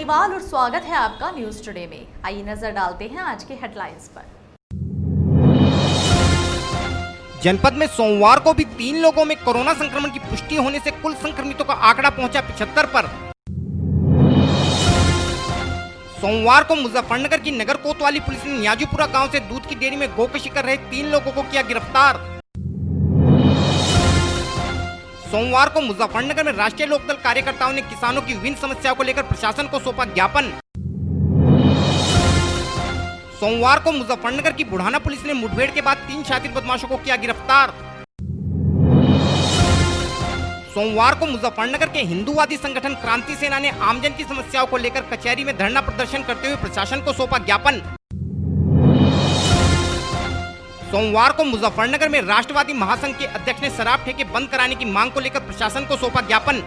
अग्रवाल और स्वागत है आपका न्यूज टुडे में। आइए नजर डालते हैं आज के हेडलाइंस पर। जनपद में सोमवार को भी 3 लोगों में कोरोना संक्रमण की पुष्टि होने से कुल संक्रमितों का आंकड़ा पहुंचा 75 पर। सोमवार को मुजफ्फरनगर की नगर कोतवाली पुलिस ने न्याजूपुरा गांव से दूध की डेयरी में गोकशी कर रहे 3 लोगों को किया गिरफ्तार। सोमवार को मुजफ्फरनगर में राष्ट्रीय लोकदल कार्यकर्ताओं ने किसानों की विभिन्न समस्याओं को लेकर प्रशासन को सौंपा ज्ञापन। सोमवार को मुजफ्फरनगर की बुढ़ाना पुलिस ने मुठभेड़ के बाद 3 शातिर बदमाशों को किया गिरफ्तार। सोमवार को मुजफ्फरनगर के हिंदूवादी संगठन क्रांति सेना ने आमजन की समस्याओं को लेकर कचहरी में धरना प्रदर्शन करते हुए प्रशासन को सौंपा ज्ञापन। सोमवार को मुजफ्फरनगर में राष्ट्रवादी महासंघ के अध्यक्ष ने शराब ठेके बंद कराने की मांग को लेकर प्रशासन को सौंपा ज्ञापन।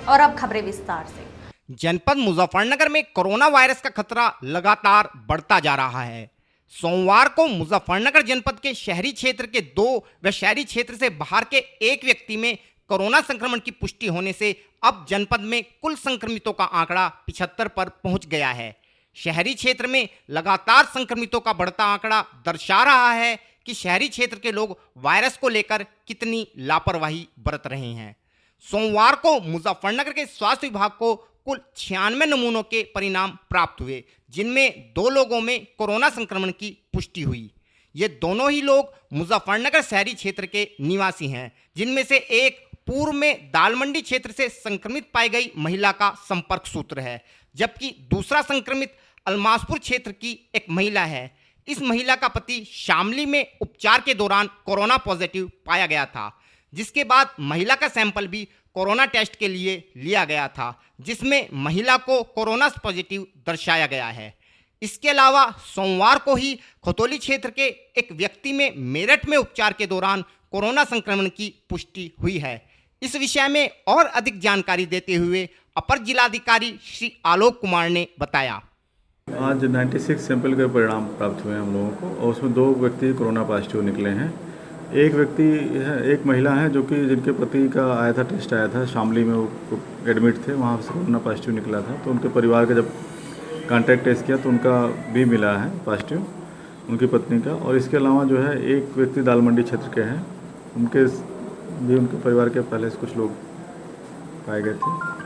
और अब खबरें विस्तार से। जनपद मुजफ्फरनगर में कोरोना वायरस का खतरा लगातार बढ़ता जा रहा है। सोमवार को मुजफ्फरनगर जनपद के शहरी क्षेत्र के 2 व शहरी क्षेत्र से बाहर के 1 व्यक्ति में कोरोना संक्रमण की पुष्टि होने से अब जनपद में कुल संक्रमितों का आंकड़ा 75 पर पहुंच गया है। शहरी क्षेत्र में लगातार संक्रमितों का बढ़ता आंकड़ा दर्शा रहा है कि शहरी क्षेत्र के लोग वायरस को लेकर कितनी लापरवाही बरत रहे हैं। सोमवार को मुजफ्फरनगर के स्वास्थ्य विभाग को कुल 96 नमूनों के परिणाम प्राप्त हुए, जिनमें 2 लोगों में कोरोना संक्रमण की पुष्टि हुई। ये दोनों ही लोग मुजफ्फरनगर शहरी क्षेत्र के निवासी हैं, जिनमें से एक पूर्व में दालमंडी क्षेत्र से संक्रमित पाई गई महिला का संपर्क सूत्र है, जबकि दूसरा संक्रमित अलमासपुर क्षेत्र की एक महिला है। इस महिला का पति शामली में उपचार के दौरान कोरोना पॉजिटिव पाया गया था, जिसके बाद महिला का सैंपल भी कोरोना टेस्ट के लिए लिया गया था, जिसमें महिला को कोरोना पॉजिटिव दर्शाया गया है। इसके अलावा सोमवार को ही खतौली क्षेत्र के एक व्यक्ति में मेरठ में उपचार के दौरान कोरोना संक्रमण की पुष्टि हुई है। इस विषय में और अधिक जानकारी देते हुए अपर जिलाधिकारी श्री आलोक कुमार ने बताया। आज 96 सैंपल के परिणाम प्राप्त हुए हैं हम लोगों को, और उसमें 2 व्यक्ति कोरोना पॉजिटिव निकले हैं। एक व्यक्ति है, एक महिला है जो कि जिनके पति का आया था, टेस्ट आया था, शामली में वो एडमिट थे, वहाँ से कोरोना पॉजिटिव निकला था। तो उनके परिवार का जब कॉन्टैक्ट टेस्ट किया तो उनका भी मिला है पॉजिटिव, उनकी पत्नी का। और इसके अलावा जो है एक व्यक्ति दालमंडी क्षेत्र के हैं, उनके परिवार के पहले से कुछ लोग पाए गए थे।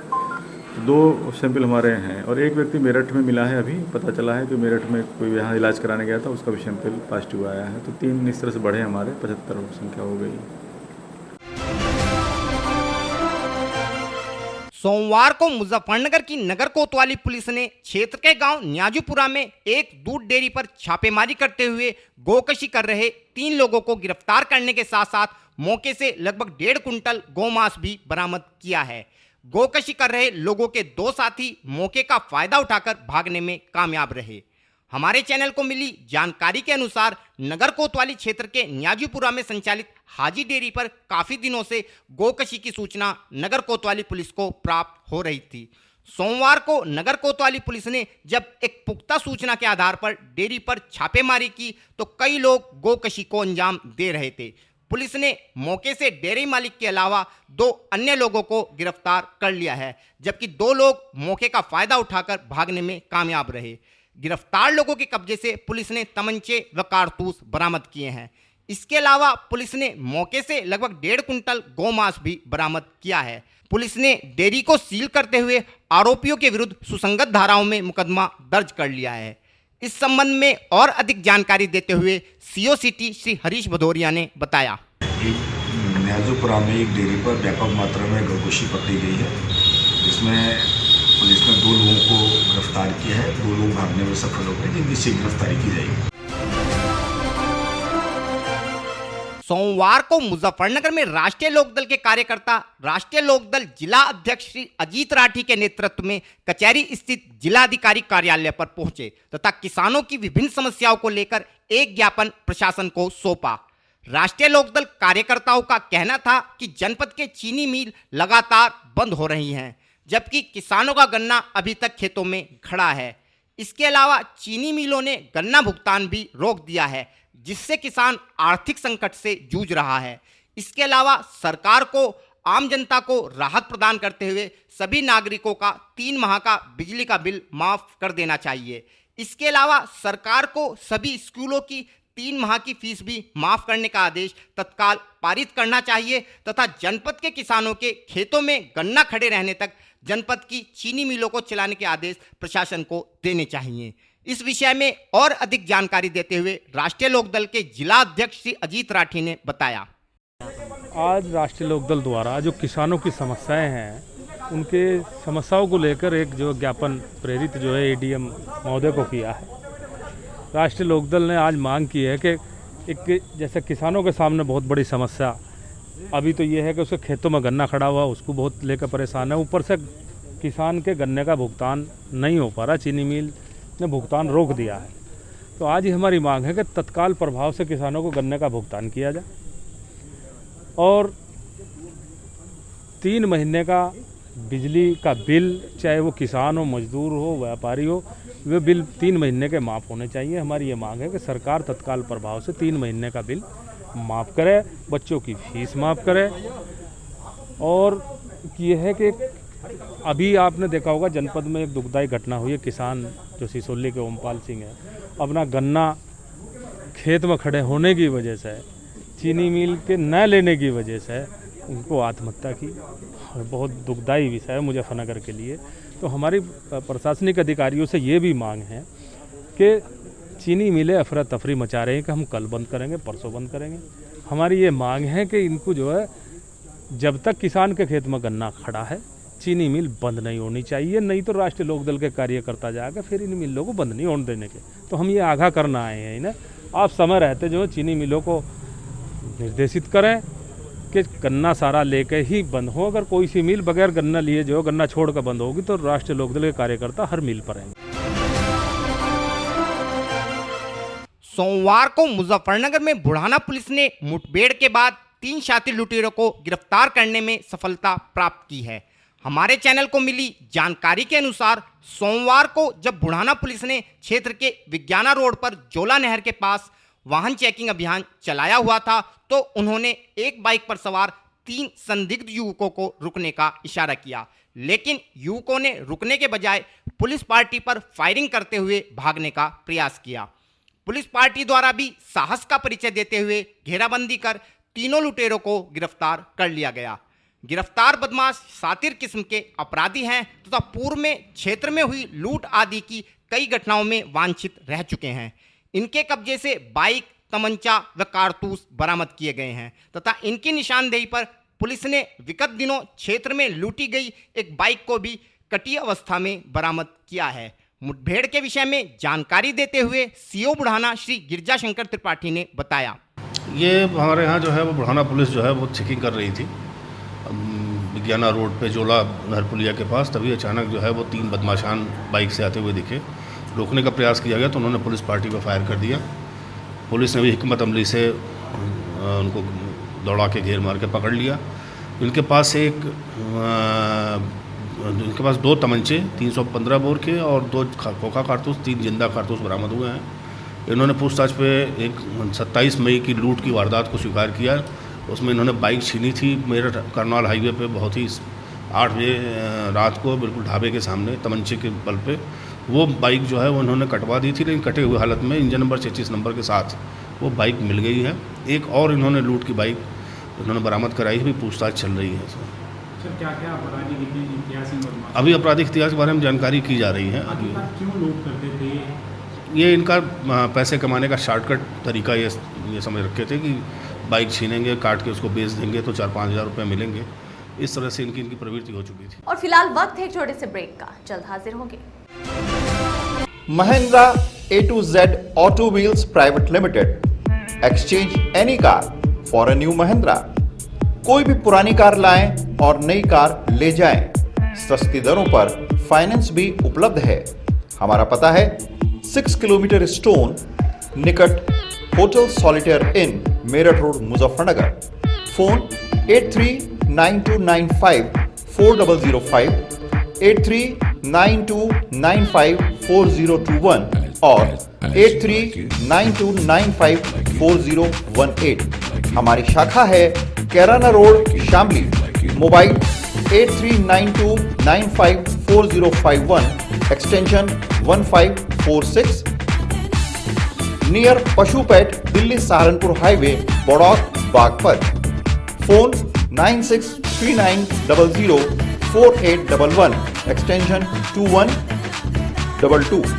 2 सैंपल हमारे हैं और एक व्यक्ति मेरठ में मिला है। अभी पता चला है कि मेरठ में कोई यहाँ इलाज कराने गया था, उसका भी सैंपल पॉजिटिव आया है। तो 3 इस तरह से बढ़े, हमारे 75 संख्या हो गई। सोमवार को मुजफ्फरनगर की नगर कोतवाली पुलिस ने क्षेत्र के गांव न्याजूपुरा में एक दूध डेयरी पर छापेमारी करते हुए गोकशी कर रहे 3 लोगों को गिरफ्तार करने के साथ साथ मौके से लगभग 1.5 कुंटल गौमांस भी बरामद किया है। गोकशी कर रहे लोगों के 2 साथी मौके का फायदा उठाकर भागने में कामयाब रहे। हमारे चैनल को मिली जानकारी के अनुसार नगर कोतवाली क्षेत्र के न्याजूपुरा में संचालित हाजी डेयरी पर काफी दिनों से गोकशी की सूचना नगर कोतवाली पुलिस को प्राप्त हो रही थी। सोमवार को नगर कोतवाली पुलिस ने जब एक पुख्ता सूचना के आधार पर डेयरी पर छापेमारी की तो कई लोग गोकशी को अंजाम दे रहे थे। पुलिस ने मौके से डेयरी मालिक के अलावा 2 अन्य लोगों को गिरफ्तार कर लिया है, जबकि 2 लोग मौके का फायदा उठाकर भागने में कामयाब रहे। गिरफ्तार लोगों के कब्जे से पुलिस ने तमंचे व कारतूस बरामद किए हैं। इसके अलावा पुलिस ने मौके से लगभग 1.5 कुंटल गौमांस भी बरामद किया है। पुलिस ने डेयरी को सील करते हुए आरोपियों के विरुद्ध सुसंगत धाराओं में मुकदमा दर्ज कर लिया है। इस संबंध में और अधिक जानकारी देते हुए सीओ सिटी श्री हरीश भदौरिया ने बताया। न्याजूपुरा में एक डेयरी पर व्यापक मात्रा में गोकशी पकड़ी गई है, जिसमें पुलिस ने 2 लोगों को गिरफ्तार किया है। 2 लोग भागने में सफल हो गए, जिनकी शीघ्र गिरफ्तारी की जाएगी। सोमवार को मुजफ्फरनगर में राष्ट्रीय लोकदल के कार्यकर्ता राष्ट्रीय लोकदल जिला अध्यक्ष श्री अजीत राठी के नेतृत्व में कचहरी स्थित जिलाधिकारी कार्यालय पर पहुंचे तथा किसानों की विभिन्न समस्याओं को लेकर एक ज्ञापन प्रशासन को सौंपा। राष्ट्रीय लोकदल कार्यकर्ताओं का कहना था कि जनपद के चीनी मिल लगातार बंद हो रही हैं, जबकि किसानों का गन्ना अभी तक खेतों में खड़ा है। इसके अलावा चीनी मिलों ने गन्ना भुगतान भी रोक दिया है, जिससे किसान आर्थिक संकट से जूझ रहा है। इसके अलावा सरकार को आम जनता को राहत प्रदान करते हुए सभी नागरिकों का 3 माह का बिजली का बिल माफ कर देना चाहिए। इसके अलावा सरकार को सभी स्कूलों की 3 माह की फीस भी माफ करने का आदेश तत्काल पारित करना चाहिए तथा जनपद के किसानों के खेतों में गन्ना खड़े रहने तक जनपद की चीनी मिलों को चलाने के आदेश प्रशासन को देने चाहिए। इस विषय में और अधिक जानकारी देते हुए राष्ट्रीय लोकदल के जिला अध्यक्ष श्री अजीत राठी ने बताया। आज राष्ट्रीय लोकदल द्वारा जो किसानों की समस्याएं हैं उनके समस्याओं को लेकर एक जो ज्ञापन प्रेरित जो है एडीएम महोदय को किया है। राष्ट्रीय लोकदल ने आज मांग की है कि एक जैसे किसानों के सामने बहुत बड़ी समस्या अभी तो ये है कि उसके खेतों में गन्ना खड़ा हुआ, उसको बहुत लेकर परेशान है। ऊपर से किसान के गन्ने का भुगतान नहीं हो पा रहा, चीनी मिल ने भुगतान रोक दिया है। तो आज ही हमारी मांग है कि तत्काल प्रभाव से किसानों को गन्ने का भुगतान किया जाए और 3 महीने का बिजली का बिल, चाहे वो किसान हो, मजदूर हो, व्यापारी हो, वे बिल 3 महीने के माफ़ होने चाहिए। हमारी ये मांग है कि सरकार तत्काल प्रभाव से 3 महीने का बिल माफ़ करे, बच्चों की फीस माफ़ करे। और ये है कि अभी आपने देखा होगा जनपद में एक दुखदायी घटना हुई है। किसान जो सिसोली के ओमपाल सिंह है, अपना गन्ना खेत में खड़े होने की वजह से, चीनी मिल के न लेने की वजह से उनको आत्महत्या की। बहुत दुखदायी विषय है मुजफ्फरनगर के लिए। तो हमारी प्रशासनिक अधिकारियों से ये भी मांग है कि चीनी मिलें अफरा तफरी मचा रहे हैं कि हम कल बंद करेंगे, परसों बंद करेंगे। हमारी ये मांग है कि इनको जो है जब तक किसान के खेत में गन्ना खड़ा है चीनी मिल बंद नहीं होनी चाहिए, नहीं तो राष्ट्रीय लोकदल के कार्यकर्ता जाकर फिर इन मिलों को बंद नहीं होने देने के। तो हम ये आगाह करना आए हैं इन्हें, आप समय रहते जो चीनी मिलों को निर्देशित करें कि गन्ना सारा लेके ही बंद हो। अगर कोई सी मिल बगैर गन्ना लिए जो गन्ना छोड़ कर बंद होगी तो राष्ट्रीय लोकदल के कार्यकर्ता हर मिल पर आएंगे। सोमवार को मुजफ्फरनगर में बुढ़ाना पुलिस ने मुठभेड़ के बाद 3 शातिर लुटेरों को गिरफ्तार करने में सफलता प्राप्त की है। हमारे चैनल को मिली जानकारी के अनुसार सोमवार को जब बुढ़ाना पुलिस ने क्षेत्र के विज्ञाना रोड पर जोला नहर के पास वाहन चेकिंग अभियान चलाया हुआ था तो उन्होंने एक बाइक पर सवार 3 संदिग्ध युवकों को रुकने का इशारा किया, लेकिन युवकों ने रुकने के बजाय पुलिस पार्टी पर फायरिंग करते हुए भागने का प्रयास किया। पुलिस पार्टी द्वारा भी साहस का परिचय देते हुए घेराबंदी कर तीनों लुटेरों को गिरफ्तार कर लिया गया। गिरफ्तार बदमाश सातिर किस्म के अपराधी हैं तथा पूर्व में क्षेत्र में हुई लूट आदि की कई घटनाओं में वांछित रह चुके हैं। इनके कब्जे से बाइक, तमंचा व कारतूस बरामद किए गए हैं तथा इनकी निशानदेही पर पुलिस ने विगत दिनों क्षेत्र में लूटी गई एक बाइक को भी कटी अवस्था में बरामद किया है। मुठभेड़ के विषय में जानकारी देते हुए सीओ बुढ़ाना श्री गिरजा शंकर त्रिपाठी ने बताया। ये हमारे यहाँ जो है वो बुढ़ाना पुलिस जो है वो चेकिंग कर रही थी विज्ञाना रोड पे जोला नहर पुलिया के पास, तभी अचानक जो है वो 3 बदमाशान बाइक से आते हुए दिखे। रोकने का प्रयास किया गया तो उन्होंने पुलिस पार्टी पर फायर कर दिया। पुलिस ने भी हिकमत अमली से उनको दौड़ा के घेर मार के पकड़ लिया। इनके पास 2 तमंचे 315 बोर के और 2 खोखा कारतूस, 3 जिंदा कारतूस बरामद हुए हैं। इन्होंने पूछताछ पे एक 27 मई की लूट की वारदात को स्वीकार किया। उसमें इन्होंने बाइक छीनी थी मेरठ करनाल हाईवे पे बहुत ही 8 बजे रात को बिल्कुल ढाबे के सामने तमंचे के बल पे वो बाइक जो है वो इन्होंने कटवा दी थी, लेकिन कटे हुए हालत में इंजन नंबर 36 नंबर के साथ वो बाइक मिल गई है। एक और इन्होंने लूट की बाइक इन्होंने बरामद कराई है, पूछताछ चल रही है। सर क्या क्या आपराधिक इतिहास अभी आपराधिक इतिहास के बारे में जानकारी की जा रही है। क्यों लूट करते थे? ये इनका पैसे कमाने का शॉर्टकट तरीका ये समझ रखे थे कि बाइक छीनेंगे, काट के उसको बेच देंगे तो 4-5 हज़ार रुपये मिलेंगे। इस तरह से इनकी प्रवृत्ति हो चुकी थी। और फिलहाल वक्त है एक छोटे से ब्रेक का, जल्द हाजिर होंगे। Mahindra A to Z Auto Wheels Private Limited. Exchange any car for a new Mahindra. कोई भी पुरानी कार लाएं और नई कार ले जाएं। सस्ती दरों पर फाइनेंस भी उपलब्ध है। हमारा पता है 6 किलोमीटर स्टोन निकट hotel Solitaire Inn Meerut road Muzaffarnagar. Phone 8392954005, 8392954021 और 8392954018। हमारी शाखा है Kairana road Shamli. Mobile 8392954051 extension 1546, near पशुपेट Delhi Saharanpur highway Baraut Baghpat. Phone 9639004811 extension 2122।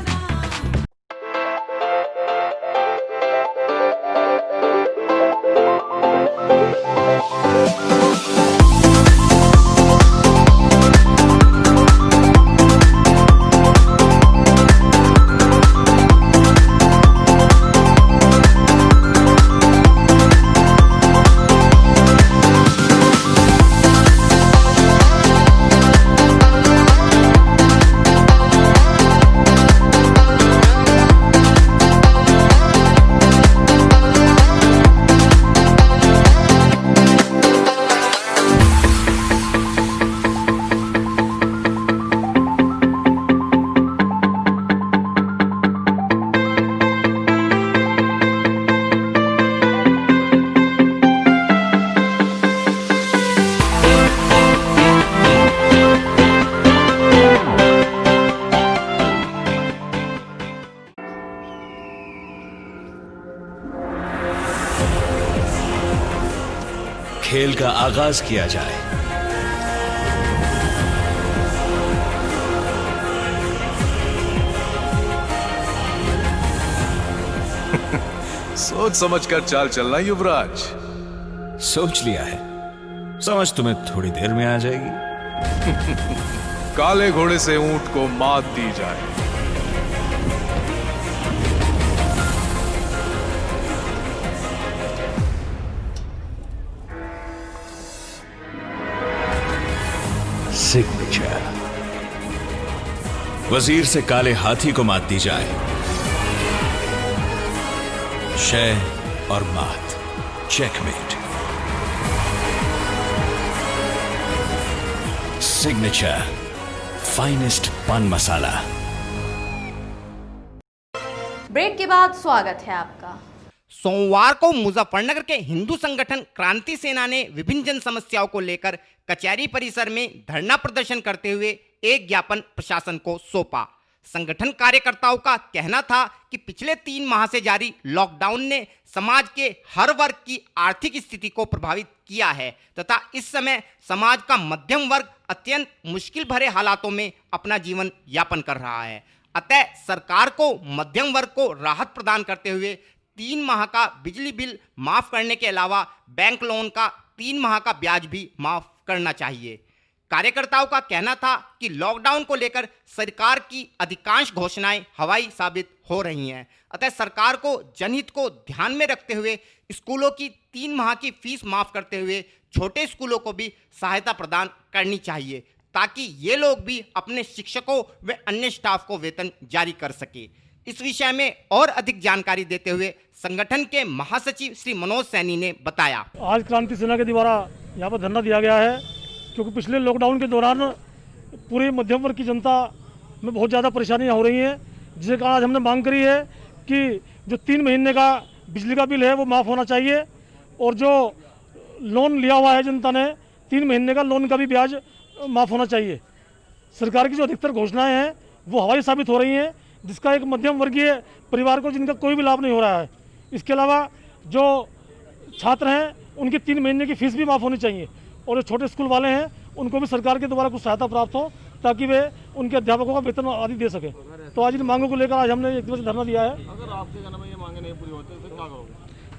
खेल का आगाज किया जाए। सोच समझकर चाल चलना युवराज। सोच लिया है, समझ तुम्हें थोड़ी देर में आ जाएगी। काले घोड़े से ऊंट को मात दी जाए। सिग्नेचर। वजीर से काले हाथी को मात दी जाए। शय और मात, चेकमेट। सिग्नेचर फाइनेस्ट पान मसाला। ब्रेक के बाद स्वागत है आपका। सोमवार को मुजफ्फरनगर के हिंदू संगठन क्रांति सेना ने विभिन्न जन समस्याओं को लेकर कचहरी परिसर में धरना प्रदर्शन करते हुए एक ज्ञापन प्रशासन को सौंपा। संगठन कार्यकर्ताओं का कहना था कि पिछले 3 माह से जारी लॉकडाउन ने समाज के हर वर्ग की आर्थिक स्थिति को प्रभावित किया है तथा इस समय समाज का मध्यम वर्ग अत्यंत मुश्किल भरे हालातों में अपना जीवन यापन कर रहा है। अतः सरकार को मध्यम वर्ग को राहत प्रदान करते हुए 3 माह का बिजली बिल माफ करने के अलावा बैंक लोन का 3 माह का ब्याज भी माफ करना चाहिए। कार्यकर्ताओं का कहना था कि लॉकडाउन को लेकर सरकार की अधिकांश घोषणाएं हवाई साबित हो रही हैं। अतः सरकार को जनहित को ध्यान में रखते हुए स्कूलों की 3 माह की फीस माफ करते हुए छोटे स्कूलों को भी सहायता प्रदान करनी चाहिए ताकि ये लोग भी अपने शिक्षकों व अन्य स्टाफ को वेतन जारी कर सके। इस विषय में और अधिक जानकारी देते हुए संगठन के महासचिव श्री मनोज सैनी ने बताया। आज क्रांति सेना के द्वारा यहाँ पर धरना दिया गया है क्योंकि पिछले लॉकडाउन के दौरान पूरे मध्यम वर्ग की जनता में बहुत ज़्यादा परेशानियाँ हो रही हैं, जिसके कारण आज हमने मांग करी है कि जो 3 महीने का बिजली का बिल है वो माफ़ होना चाहिए और जो लोन लिया हुआ है जनता ने 3 महीने का लोन का भी ब्याज माफ़ होना चाहिए। सरकार की जो अधिकतर घोषणाएँ हैं वो हवाई साबित हो रही हैं, जिसका एक मध्यम वर्गीय परिवार को जिनका कोई भी लाभ नहीं हो रहा है। इसके अलावा जो छात्र हैं उनकी 3 महीने की फीस भी माफ़ होनी चाहिए और जो छोटे स्कूल वाले हैं उनको भी सरकार के द्वारा कुछ सहायता प्राप्त हो ताकि वे उनके अध्यापकों का वेतन आदि दे सके। तो आज इन मांगों को लेकर आज हमने एक दिवसीय धरना दिया है। अगर आपके कहने में ये मांगे नहीं पूरी होती तो क्या करोगे?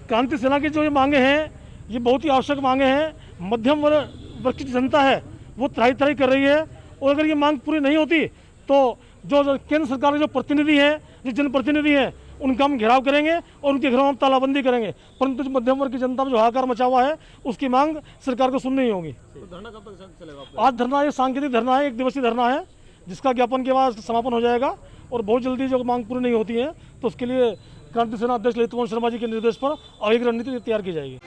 क्रांति सेना की जो ये मांगे हैं ये बहुत ही आवश्यक मांगे हैं। मध्यम वर्ग की जनता है वो त्राही कर रही है और अगर ये मांग पूरी नहीं होती तो जो केंद्र सरकार के जो प्रतिनिधि हैं, जो जनप्रतिनिधि हैं, उनका हम घेराव करेंगे और उनके घरों में हम तालाबंदी करेंगे। परंतु जो मध्यम वर्ग की जनता में जो हाहाकार मचा हुआ है उसकी मांग सरकार को सुननी ही होगी। तो धरना कब तक चलेगा? आज धरना ये सांकेतिक धरना है, 1 दिवसीय धरना है जिसका ज्ञापन के बाद समापन हो जाएगा और बहुत जल्दी जो मांग पूरी नहीं होती है तो उसके लिए क्रांति सेना अध्यक्ष ललित मोहन शर्मा जी के निर्देश पर आगे रणनीति तैयार की जाएगी।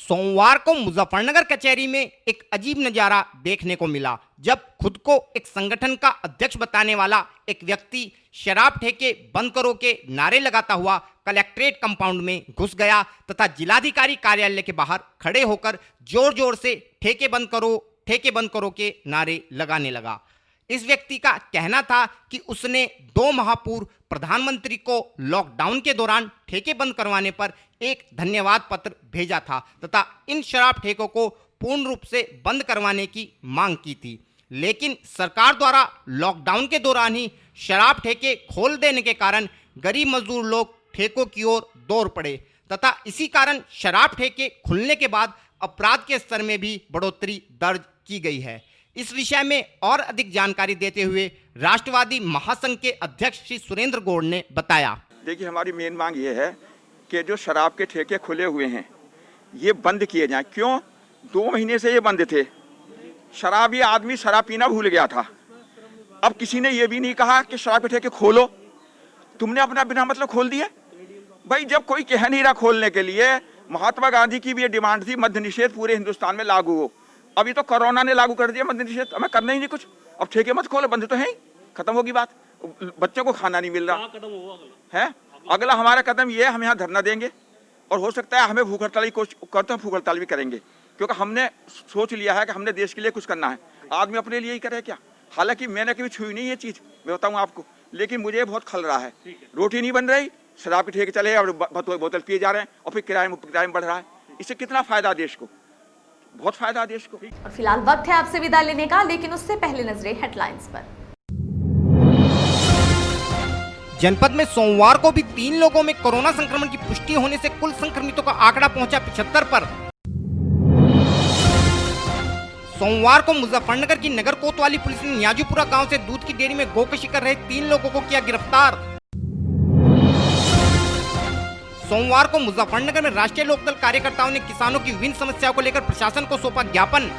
सोमवार को मुजफ्फरनगर कचहरी में एक अजीब नजारा देखने को मिला, जब खुद को एक संगठन का अध्यक्ष बताने वाला एक व्यक्ति शराब ठेके बंद करो के नारे लगाता हुआ कलेक्ट्रेट कंपाउंड में घुस गया तथा जिलाधिकारी कार्यालय के बाहर खड़े होकर जोर जोर से ठेके बंद करो के नारे लगाने लगा। इस व्यक्ति का कहना था कि उसने 2 माह पूर्व प्रधानमंत्री को लॉकडाउन के दौरान ठेके बंद करवाने पर एक धन्यवाद पत्र भेजा था तथा इन शराब ठेकों को पूर्ण रूप से बंद करवाने की मांग की थी, लेकिन सरकार द्वारा लॉकडाउन के दौरान ही शराब ठेके खोल देने के कारण गरीब मजदूर लोग ठेकों की ओर दौड़ पड़े तथा इसी कारण शराब ठेके खुलने के बाद अपराध के स्तर में भी बढ़ोतरी दर्ज की गई है। इस विषय में और अधिक जानकारी देते हुए राष्ट्रवादी महासंघ के अध्यक्ष श्री सुरेंद्र गौड़ ने बताया। देखिए, हमारी मेन मांग ये है कि जो शराब के ठेके खुले हुए हैं ये बंद किए जाएं। क्यों? 2 महीने से ये बंद थे। शराबी आदमी शराब पीना भूल गया था। अब किसी ने ये भी नहीं कहा कि शराब के ठेके खोलो, तुमने अपना बिना मतलब खोल दिया। भाई, जब कोई कह नहीं रहा खोलने के लिए, महात्मा गांधी की भी ये डिमांड थी मद्य निषेध पूरे हिंदुस्तान में लागू हो। अभी तो कोरोना ने लागू कर दिया मद्य निषेध, हमें करना ही नहीं कुछ। अब ठेके मत खोलो, बंद तो है ही, खत्म होगी बात। बच्चों को खाना नहीं मिल रहा है। अगला हमारा कदम ये है, हम यहाँ धरना देंगे और हो सकता है हमें भूख हड़ताल की कोशिश करते हैं, भूख हड़ताल भी करेंगे, क्योंकि हमने सोच लिया है कि हमने देश के लिए कुछ करना है। आदमी अपने लिए ही करे क्या? हालांकि मैंने कभी छुई नहीं ये चीज़, मैं बताऊँ आपको, लेकिन मुझे बहुत खल रहा है। रोटी नहीं बन रही, शराब के ठेके चले और बोतल पिए जा रहे हैं और फिर किराए में बढ़ रहा है। इससे कितना फायदा देश को? बहुत फायदा देश को। और फिलहाल वक्त है आपसे विदा लेने का, लेकिन उससे पहले नजरें हेडलाइंस पर। जनपद में सोमवार को भी 3 लोगों में कोरोना संक्रमण की पुष्टि होने से कुल संक्रमितों का आंकड़ा पहुंचा 75 पर। सोमवार को मुजफ्फरनगर की नगर कोतवाली पुलिस ने नियाजीपुरा गांव से दूध की डेयरी में गोकशी कर रहे 3 लोगों को किया गिरफ्तार। सोमवार को मुजफ्फरनगर में राष्ट्रीय लोकदल कार्यकर्ताओं ने किसानों की विभिन्न समस्याओं को लेकर प्रशासन को सौंपा ज्ञापन।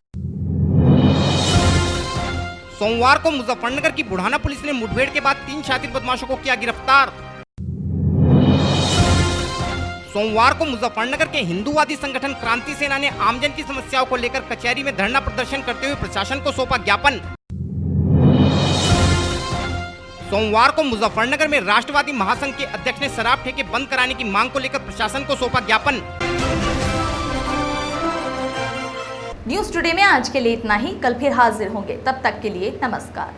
सोमवार को मुजफ्फरनगर की बुढ़ाना पुलिस ने मुठभेड़ के बाद 3 शातिर बदमाशों को किया गिरफ्तार। सोमवार को मुजफ्फरनगर के हिंदूवादी संगठन क्रांति सेना ने आमजन की समस्याओं को लेकर कचहरी में धरना प्रदर्शन करते हुए प्रशासन को सौंपा ज्ञापन। सोमवार को मुजफ्फरनगर में राष्ट्रवादी महासंघ के अध्यक्ष ने शराब ठेके बंद कराने की मांग को लेकर प्रशासन को सौंपा ज्ञापन। न्यूज टुडे में आज के लिए इतना ही। कल फिर हाजिर होंगे, तब तक के लिए नमस्कार।